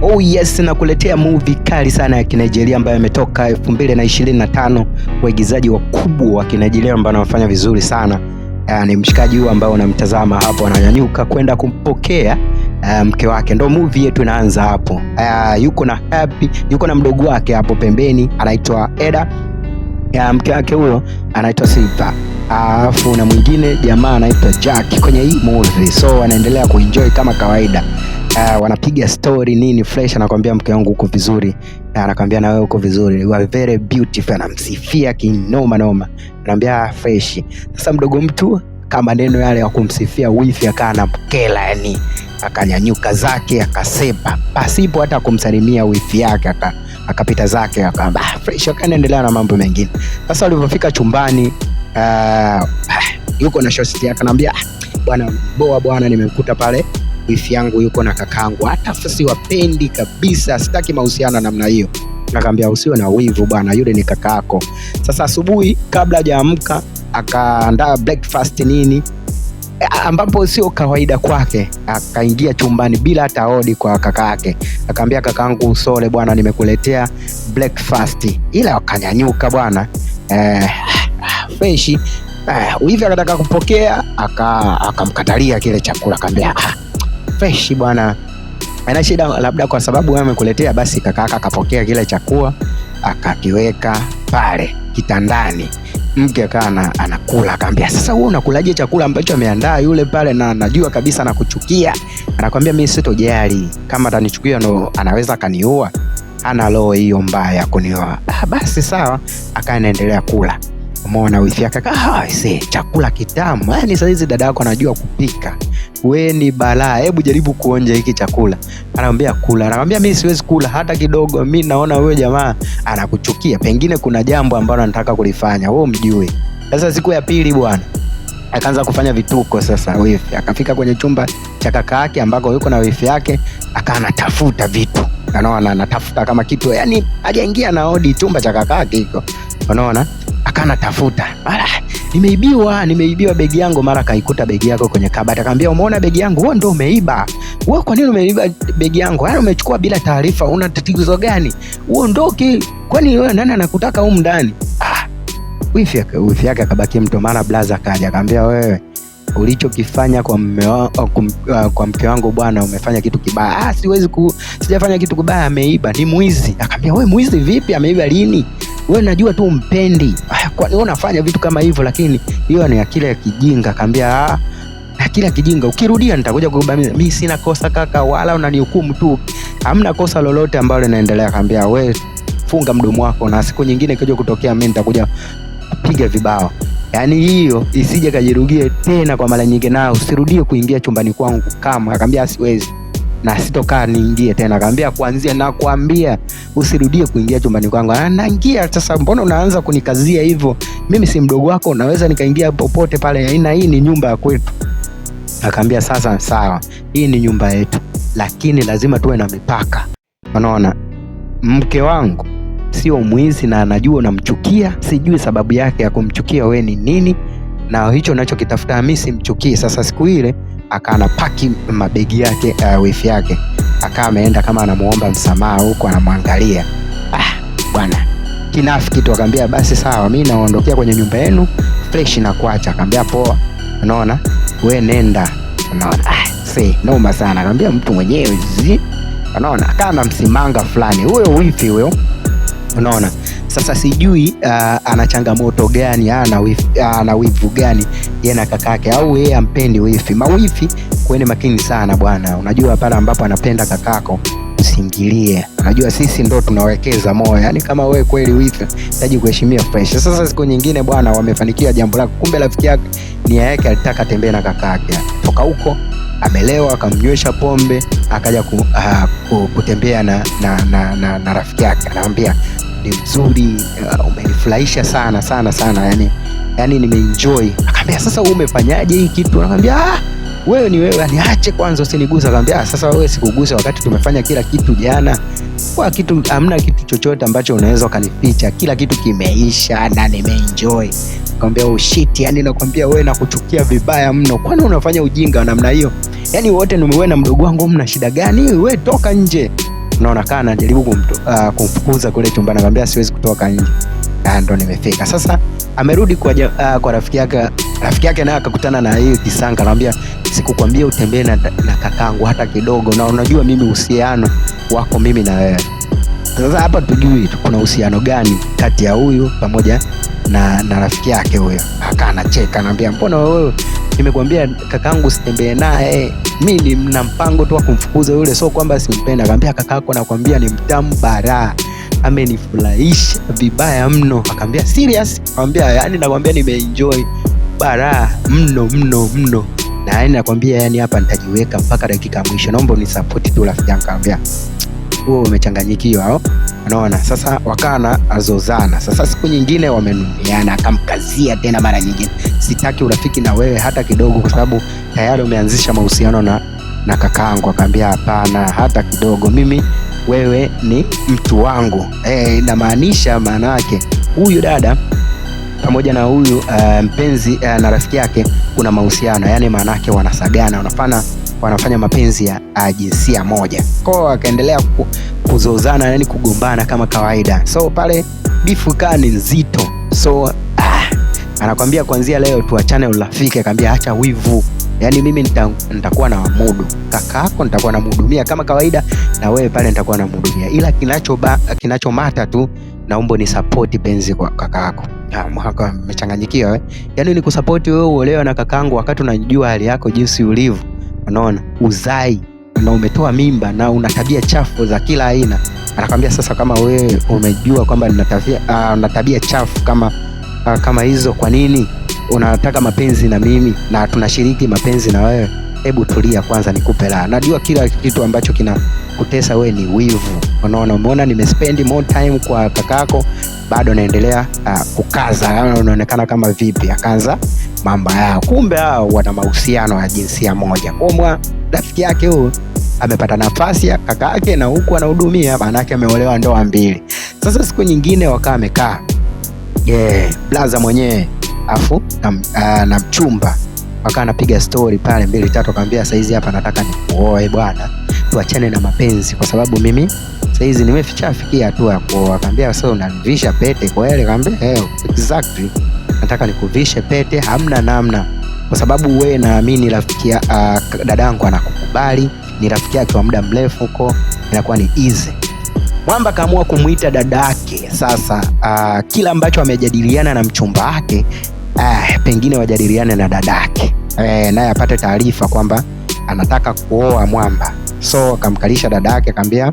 Oh yes, nakuletea movie kali sana ya Kinigeria ambayo imetoka 2025. Waigizaji wakubwa wa Kinigeria ambao wanafanya vizuri sana. Ni mshikaji huyu ambao unamtazama hapo ananyanyuka kwenda kumpokea mke wake. Ndio movie yetu inaanza hapo. Yuko na Happy, yuko na mdogo wake hapo pembeni anaitwa Eda. Mke wake huyo anaitwa Silva. Alafu na mwingine jamaa anaitwa Jack kwenye hii movie. So wanaendelea kuenjoy kama kawaida. Wanapiga story nini fresh, anakuambia mke wangu uko vizuri, anakuambia na wewe uko vizuri, you are very beautiful, anamsifia kinoma noma, anamwambia fresh. Sasa mdogo mtu kama neno yale ya kumsifia wifi akana mkela, yani akanyanyuka zake akasepa pasipo hata kumsalimia wifi yake, akapita zake akaba fresh, akaendelea na mambo mengine. Sasa walipofika chumbani, yuko na shosti yake, anamwambia bwana boa bwana, nimemkuta pale wifi yangu yuko na kakangu, hata sisi wapendi kabisa, sitaki mahusiano namna hiyo. Nakamwambia usiwe na wivu bwana, yule ni kakako. Sasa asubuhi kabla hajaamka akaandaa breakfast nini, ambapo sio kawaida kwake, akaingia chumbani bila hata hodi kwa kakake. Akamwambia kakangu sole bwana, nimekuletea breakfast. Ila wakanyanyuka bwana, fresh. Wifi akataka kupokea, akamkatalia kile chakula, akamwambia fresh bwana, ana shida labda kwa sababu wewe umekuletea. Basi kakaka akapokea kile chakula akakiweka pale kitandani. Mke akawa anakula, akamwambia sasa wewe unakulaje chakula ambacho ameandaa yule pale, na najua kabisa nakuchukia. Anakuambia mimi sitojali, kama atanichukia ndo anaweza kaniua, hana roho hiyo mbaya kuniua. Basi sawa, akaendelea kula. Umeona wifi yake chakula kitamu, yani sasa hizi dada yako anajua kupika, we ni balaa, hebu jaribu kuonja hiki chakula. Anamwambia kula, anamwambia mimi siwezi kula hata kidogo, mimi naona wewe jamaa anakuchukia, pengine kuna jambo ambalo anataka kulifanya wewe mjue. Sasa siku ya pili bwana akaanza kufanya vituko. Sasa wifi akafika kwenye chumba cha kaka yake ambako yuko na wifi yake, akawa anatafuta vitu, anaona anatafuta kama kitu, yani hajaingia na hodi chumba cha kaka yake hiko, unaona akana tafuta. Nimeibiwa begi yangu. Mara kaikuta begi yako kwenye kabati, akamwambia umeona begi yangu? Wewe ndio umeiba. Wewe kwa nini umeiba begi yangu? Yaani umechukua bila taarifa, una tatizo gani? Uondoke. Kwani wewe nani anakutaka huko ndani? Wifi yake akabaki mtu. Mara blaza akaja akamwambia wewe ulichokifanya kwa mke wangu bwana, umefanya kitu kibaya. Sijafanya kitu kibaya, ameiba, ni mwizi. Akamwambia wewe mwizi vipi? Ameiba lini? Wewe najua tu umpendi. Kwa nini unafanya vitu kama hivyo? Lakini hiyo ni akili ya kijinga. Akamwambia akili ya kijinga, ukirudia nitakuja kukubamiza. Mimi sina kosa kaka, wala unanihukumu tu, hamna kosa lolote ambalo linaendelea. Akamwambia wewe funga mdomo wako, na siku nyingine kija kutokea mimi nitakuja kupiga vibao. Yaani hiyo isije kajirudia tena kwa mara nyingine, na usirudie kuingia chumbani kwangu kama. Akamwambia siwezi na sitokaa niingie tena. Akamwambia kuanzia nakwambia usirudie kuingia chumbani kwangu. Anaingia sasa, mbona unaanza kunikazia hivyo? Mimi si mdogo wako, naweza nikaingia popote pale, hii ni nyumba ya kwetu. Akamwambia sasa sawa, hii ni nyumba yetu, lakini lazima tuwe na mipaka. Unaona, mke wangu sio mwizi na anajua unamchukia, sijui sababu yake ya kumchukia wewe ni nini, na hicho unachokitafuta mimi simchukii. Sasa siku ile akaana paki mabegi yake, wifi yake akawa ameenda kama anamuomba msamaha huko, anamwangalia bwana kinafiki tu. Akamwambia basi sawa, mimi naondokea kwenye nyumba yenu fresh na kuacha. Akamwambia poa, unaona wewe nenda, unaona noma sana. Akamwambia mtu mwenyewe unaona, akawa msimanga fulani huyo wifi huyo, unaona. Sasa sijui ana changamoto gani, ana wivu gani yeye na kakake, au yeye ampendi wifi. Mawifi kweni makini sana bwana, unajua pale ambapo anapenda kakako usiingilie. Unajua sisi ndo tunawekeza moyo, yani kama wewe kweli wifi unahitaji kuheshimia fresh. Sasa siku nyingine bwana wamefanikiwa jambo lako, kumbe rafiki yake nia yake alitaka tembea na kakake. Toka huko amelewa, akamnywesha pombe, akaja kutembea na rafiki yake. Anamwambia ni mzuri, umenifurahisha sana sana sana, yani nimeenjoy. Akamwambia sasa wewe umefanyaje hii kitu? Akamwambia wewe ni wewe, niache kwanza usinigusa. Akamwambia sasa wewe sikugusa wakati tumefanya kila kitu jana. Kwa kitu hamna kitu chochote ambacho unaweza ukanificha, kila kitu kimeisha na nimeenjoy. Akamwambia oh shit, yani nakwambia wewe nakuchukia vibaya mno, kwani unafanya ujinga namna hiyo? Yani wote ni wewe na mdogo wangu, mna shida gani? Wewe toka nje. unaona, kana anajaribu kumfukuza kule chumbani, akamwambia siwezi kutoka nje. Ndo nimefika sasa. Amerudi kwa rafiki yake naye akakutana na hiyo kisanga, anamwambia sikukwambia utembee na kakangu hata kidogo, na unajua mimi uhusiano wako mimi na wewe. Sasa hapa tujui kuna uhusiano gani kati ya huyu pamoja na rafiki yake huyo. Anacheka, anamwambia mbona wewe, nimekwambia kakangu usitembee naye, mimi nina mpango tu wa kumfukuza yule, sio kwamba simpenda. Akamwambia kakako nakwambia ni mtamu bara, amenifurahisha vibaya mno. Akamwambia serious? Akamwambia yani nakwambia nimeenjoy bara mno mno mno, na yani nakwambia yani hapa nitajiweka mpaka dakika mwisho, naomba unisupport tu rafiki yangu. Akamwambia wewe umechanganyikiwa au? Unaona, sasa wakana azozana. Sasa siku nyingine wamenuniana, akamkazia tena mara nyingine, sitaki urafiki na wewe hata kidogo, kwa sababu tayari umeanzisha mahusiano na kakaangu. Akamwambia hapana hata kidogo, mimi wewe ni mtu wangu. Inamaanisha maana yake huyu dada pamoja na huyu mpenzi na rafiki yake kuna mahusiano, yani maana yake wanasagana, wanafanya mapenzi ya jinsia moja. Kwa akaendelea kuzozana, yani kugombana kama kawaida. So pale bifu kani nzito. So anakwambia kuanzia leo tuachane urafiki. Akamwambia acha wivu, yani mimi nitakuwa na mudu kakako, nitakuwa na mhudumia kama kawaida, na wewe pale nitakuwa na mhudumia, ila kinachomata tu naomba ni support penzi kwa kakako. Mwaka amechanganyikiwa yani ni kusupport wewe uolewe na kakangu wakati unajua hali yako jinsi ulivyo. Unaona, uzai na umetoa mimba na una tabia chafu za kila aina. Anakwambia sasa kama wewe umejua kwamba nina tabia chafu kama hizo, kwa nini unataka mapenzi na mimi na tunashiriki mapenzi na wewe? Hebu tulia kwanza nikupe la. Najua kila kitu ambacho kinakutesa wewe ni wivu. Unaona, umeona nimespend more time kwa kakako, bado naendelea kukaza, unaonekana kama vipi. Akaanza mambo yao, kumbe hao wana mahusiano ya jinsia moja. Kwa rafiki yake huyo amepata nafasi ya kaka yake na huku anahudumia, maana yake ameolewa ndoa mbili. Sasa siku nyingine wakaa amekaa blaza mwenyewe afu na mchumba wakaa anapiga story pale 2-3. Akamwambia saizi hapa nataka nikuoe bwana, tuachane na mapenzi kwa sababu mimi saizi nimefikia hatua ya kuoa. Akamwambia sasa unanivisha pete kweli? Akamwambia exactly, nataka nikuvishe pete, hamna namna, kwa sababu wewe naamini rafiki dadangu anakukubali, ni rafiki yake wa muda mrefu huko, inakuwa ni easy. Mwamba kaamua kumuita dadake. Sasa kila ambacho amejadiliana na mchumba wake pengine wajadiliane na dadake, naye apate taarifa kwamba anataka kuoa Mwamba. So akamkalisha dadake, akamwambia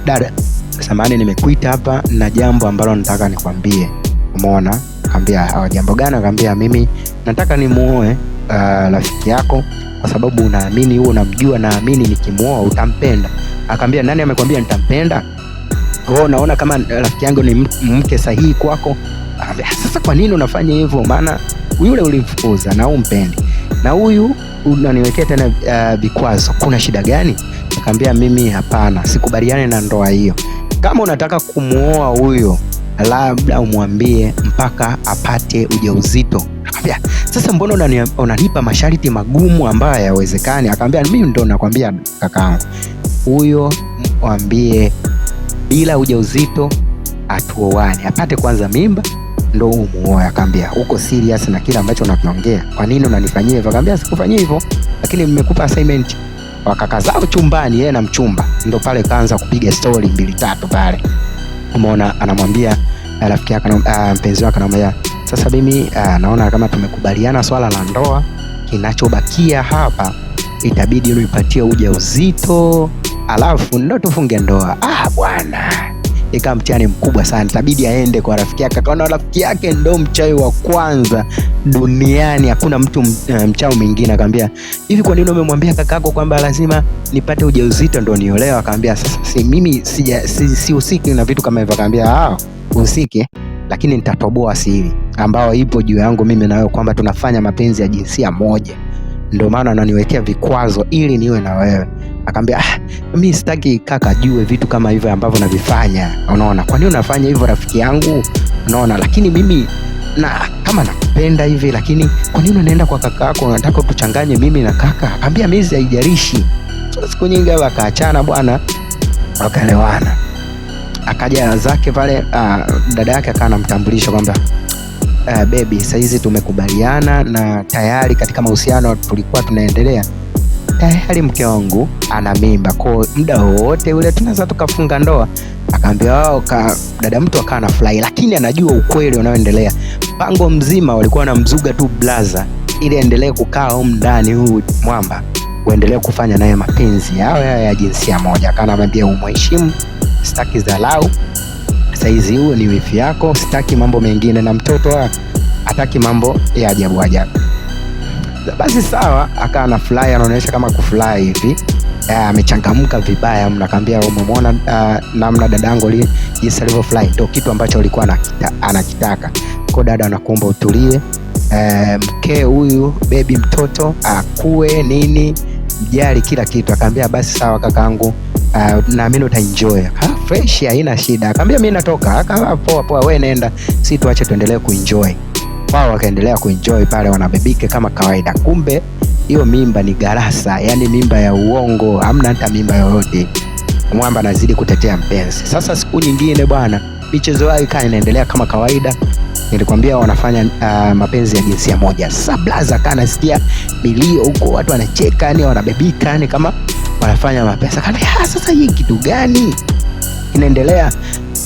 dada, samahani nimekuita hapa na jambo ambalo nataka nikwambie. Umeona? Akamwambia jambo gani? Akamwambia mimi nataka nimuoe rafiki yako kwa sababu unaamini wewe unamjua, naamini nikimuoa utampenda. Akamwambia nani amekwambia nitampenda? Wewe unaona kama rafiki yangu ni mke sahihi kwako? Akamwambia sasa kwa nini unafanya hivyo? Maana yule ulimfukuza na umpendi, na huyu unaniwekea tena vikwazo, kuna shida gani? Akamwambia mimi hapana, sikubaliane na ndoa hiyo. Kama unataka kumuoa huyo, labda umwambie mpaka apate ujauzito. Akamwambia sasa mbona unanipa masharti magumu ambayo hayawezekani? Akamwambia mimi ndo nakwambia kakaangu, huyo mwambie bila ujauzito atuoane, apate kwanza mimba ndo umuoe. Akamwambia uko serious na kila ambacho unakiongea? Kwa nini unanifanyia hivyo? Akamwambia sikufanyia hivyo, lakini nimekupa assignment. Wakakazao chumbani yeye na mchumba, ndo pale kaanza kupiga story 2-3 pale. Umeona, anamwambia rafiki yake mpenzi wake, anamwambia sasa mimi naona kama tumekubaliana swala la ndoa, kinachobakia hapa itabidi unipatie ujauzito alafu ndo tufunge ndoa. Bwana, ika mtihani mkubwa sana, itabidi aende kwa rafiki yake. Akaona rafiki yake ndo mchawi wa kwanza duniani, hakuna mtu mchawi mwingine. Akamwambia hivi, kwa nini umemwambia kakako kwamba lazima nipate ujauzito ndo niolewe? Akamwambia sasa mimi sihusiki na vitu kama hivyo. Akamwambia usike, lakini nitatoboa siri ambao ipo juu yangu mimi na wewe kwamba tunafanya mapenzi ya jinsia moja, ndio maana ananiwekea vikwazo ili niwe na wewe. Akamwambia mimi sitaki kaka jue vitu kama hivyo ambavyo navifanya. Unaona, kwa nini unafanya hivyo rafiki yangu? Unaona, lakini mimi kama nakupenda hivi, lakini kwa nini unaenda kwa kaka yako, unataka tuchanganye mimi na kaka? Akamwambia mimi haijalishi. So siku nyingi akaachana bwana. wakaelewana. Akaja zake pale, dada yake akawa anamtambulisha kwamba baby, saizi tumekubaliana na tayari katika mahusiano tulikuwa tunaendelea, tayari mke wangu ana mimba, kwa muda wote ule tunaweza tukafunga ndoa. Akaambia wao, dada mtu akawa anafurahi, lakini anajua ukweli unaoendelea. Mpango mzima walikuwa wanamzuga tu blaza ili endelee kukaa huko ndani, huu mwamba uendelee kufanya naye mapenzi yao ya jinsia moja. Akawa anamwambia umheshimu, sitaki dharau, saizi huo ni wifi yako, sitaki mambo mengine, na mtoto hataki mambo ya ajabu ajabu. Basi sawa, akawa anafurahi, anaonyesha kama kufurahi hivi, amechangamka vibaya. Mnakwambia umemwona namna dadangu jinsi alivyofurahi, ndio kitu ambacho alikuwa anakitaka. Kwa dada anakuomba utulie, mke huyu baby mtoto akue nini, mjali kila kitu. Akaambia basi sawa kakaangu, naamini utaenjoy. Fresh, haina shida. Akaambia mimi natoka. Akawa poa, wewe nenda, si tuache tuendelee kuenjoy. Wao wakaendelea kuenjoy pale, wanabebike kama kawaida. Kumbe hiyo mimba ni garasa, yani mimba ya uongo, hamna hata mimba yoyote. Mwamba anazidi kutetea mpenzi. Sasa siku nyingine bwana, michezo yao ikawa inaendelea kama kawaida. Nilikwambia wanafanya mapenzi ya jinsia moja. Sasa blaza kana nasikia milio huko, watu wanacheka, yani wanabebika, yani kama wanafanya mapenzi. Kana sasa hii kitu gani inaendelea?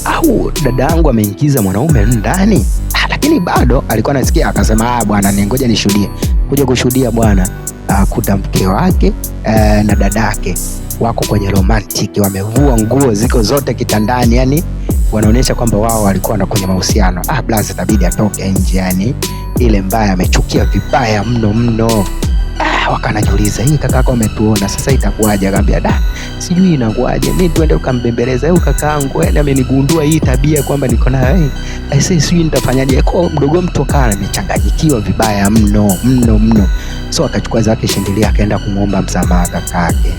Au dada yangu ameingiza mwanaume ndani? Lakini bado alikuwa anasikia. Akasema bwana, ningoja nishuhudie. Kuja kushuhudia bwana, kuta mke wake na dadake wako kwenye romantic, wamevua nguo ziko zote kitandani, yani wanaonyesha kwamba wao walikuwa na kwenye mahusiano. Blaza itabidi atoke nje, yani ile mbaya, amechukia vibaya mno. Wakanajiuliza, hii kakako ametuona sasa itakuwaje? Akaambia sijui inakuwaje, mimi tuende ukambembeleza huyo kakaangu, yani amenigundua hii tabia kwamba niko nayo, sasa sijui nitafanyaje. Kwa mdogo mtu kana amechanganyikiwa vibaya mno. So akachukua zake shindilia, akaenda kumuomba msamaha kakake.